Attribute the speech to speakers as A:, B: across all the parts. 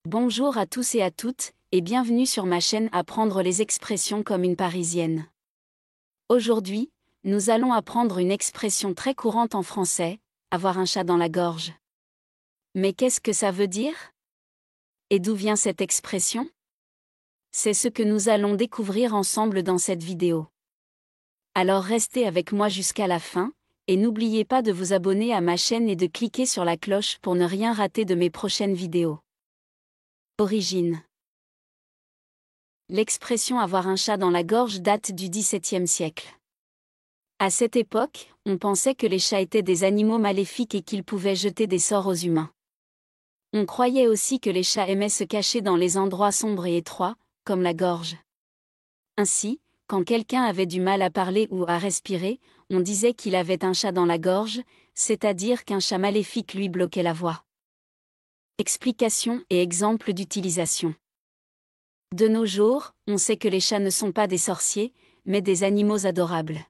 A: Bonjour à tous et à toutes, et bienvenue sur ma chaîne Apprendre les expressions comme une Parisienne. Aujourd'hui, nous allons apprendre une expression très courante en français, avoir un chat dans la gorge. Mais qu'est-ce que ça veut dire? Et d'où vient cette expression? C'est ce que nous allons découvrir ensemble dans cette vidéo. Alors restez avec moi jusqu'à la fin, et n'oubliez pas de vous abonner à ma chaîne et de cliquer sur la cloche pour ne rien rater de mes prochaines vidéos. Origine. L'expression avoir un chat dans la gorge date du XVIIe siècle. À cette époque, on pensait que les chats étaient des animaux maléfiques et qu'ils pouvaient jeter des sorts aux humains. On croyait aussi que les chats aimaient se cacher dans les endroits sombres et étroits, comme la gorge. Ainsi, quand quelqu'un avait du mal à parler ou à respirer, on disait qu'il avait un chat dans la gorge, c'est-à-dire qu'un chat maléfique lui bloquait la voie. Explication et exemple d'utilisation. De nos jours, on sait que les chats ne sont pas des sorciers, mais des animaux adorables.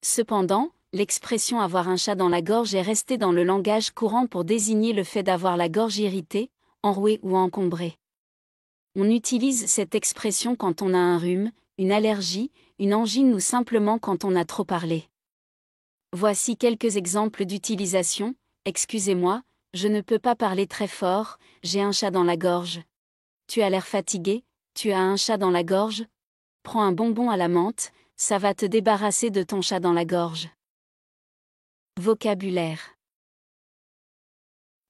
A: Cependant, l'expression avoir un chat dans la gorge est restée dans le langage courant pour désigner le fait d'avoir la gorge irritée, enrouée ou encombrée. On utilise cette expression quand on a un rhume, une allergie, une angine ou simplement quand on a trop parlé. Voici quelques exemples d'utilisation. Excusez-moi, je ne peux pas parler très fort, j'ai un chat dans la gorge. Tu as l'air fatigué, tu as un chat dans la gorge? Prends un bonbon à la menthe, ça va te débarrasser de ton chat dans la gorge. Vocabulaire.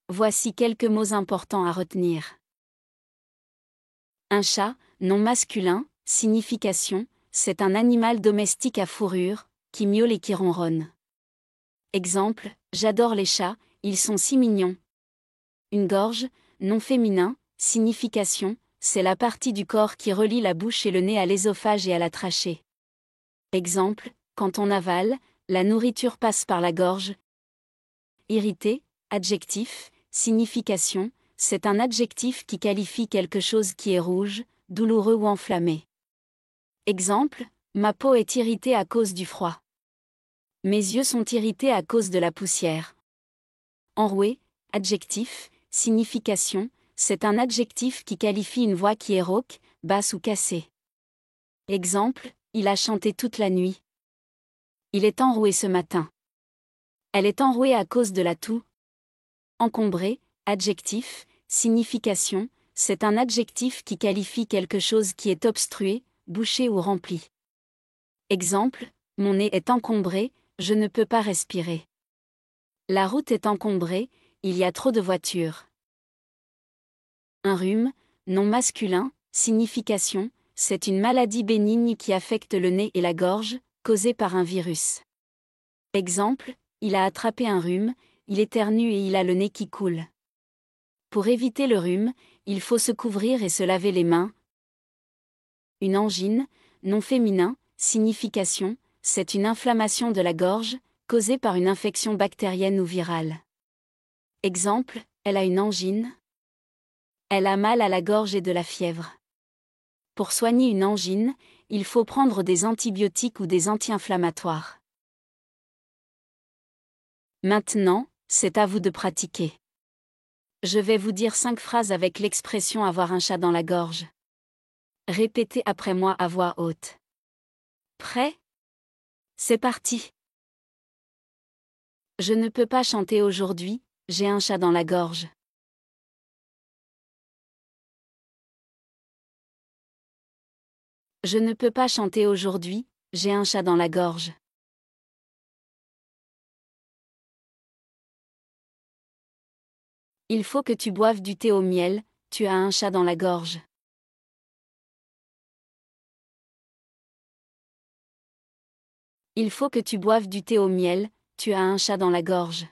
A: Voici quelques mots importants à retenir. Un chat, nom masculin, signification, c'est un animal domestique à fourrure, qui miaule et qui ronronne. Exemple, j'adore les chats, ils sont si mignons. Une gorge, nom féminin, signification, c'est la partie du corps qui relie la bouche et le nez à l'ésophage et à la trachée. Exemple, quand on avale, la nourriture passe par la gorge. Irrité, adjectif, signification, c'est un adjectif qui qualifie quelque chose qui est rouge, douloureux ou enflammé. Exemple, ma peau est irritée à cause du froid. Mes yeux sont irrités à cause de la poussière. Enroué, adjectif, signification, c'est un adjectif qui qualifie une voix qui est rauque, basse ou cassée. Exemple, il a chanté toute la nuit. Il est enroué ce matin. Elle est enrouée à cause de la toux. Encombré, adjectif, signification, c'est un adjectif qui qualifie quelque chose qui est obstrué, bouché ou rempli. Exemple, mon nez est encombré, je ne peux pas respirer. La route est encombrée, il y a trop de voitures. Un rhume, nom masculin, signification, c'est une maladie bénigne qui affecte le nez et la gorge, causée par un virus. Exemple, il a attrapé un rhume, il éternue et il a le nez qui coule. Pour éviter le rhume, il faut se couvrir et se laver les mains. Une angine, nom féminin, signification, c'est une inflammation de la gorge, causée par une infection bactérienne ou virale. Exemple, elle a une angine. Elle a mal à la gorge et de la fièvre. Pour soigner une angine, il faut prendre des antibiotiques ou des anti-inflammatoires. Maintenant, c'est à vous de pratiquer. Je vais vous dire 5 phrases avec l'expression avoir un chat dans la gorge. Répétez après moi à voix haute. Prêt? C'est parti. Je ne peux pas chanter aujourd'hui, j'ai un chat dans la gorge. Je ne peux pas chanter aujourd'hui, j'ai un chat dans la gorge. Il faut que tu boives du thé au miel, tu as un chat dans la gorge. Il faut que tu boives du thé au miel, tu as un chat dans la gorge.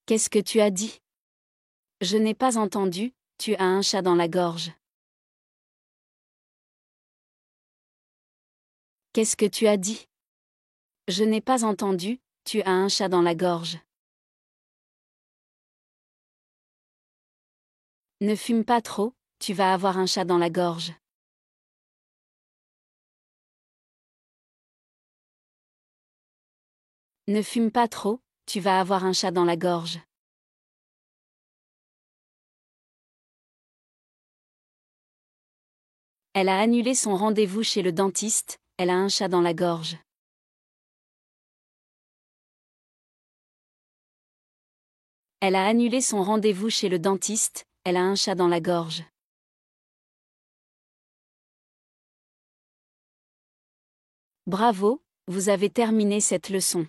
A: Qu'est-ce que tu as dit? Je n'ai pas entendu, tu as un chat dans la gorge. Qu'est-ce que tu as dit? Je n'ai pas entendu, tu as un chat dans la gorge. Ne fume pas trop, tu vas avoir un chat dans la gorge. Ne fume pas trop, tu vas avoir un chat dans la gorge. Elle a annulé son rendez-vous chez le dentiste, elle a un chat dans la gorge. Elle a annulé son rendez-vous chez le dentiste, elle a un chat dans la gorge. Bravo, vous avez terminé cette leçon.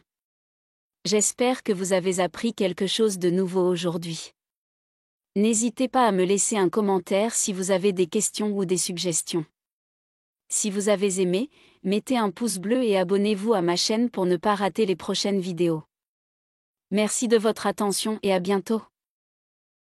A: J'espère que vous avez appris quelque chose de nouveau aujourd'hui. N'hésitez pas à me laisser un commentaire si vous avez des questions ou des suggestions. Si vous avez aimé, mettez un pouce bleu et abonnez-vous à ma chaîne pour ne pas rater les prochaines vidéos. Merci de votre attention et à bientôt.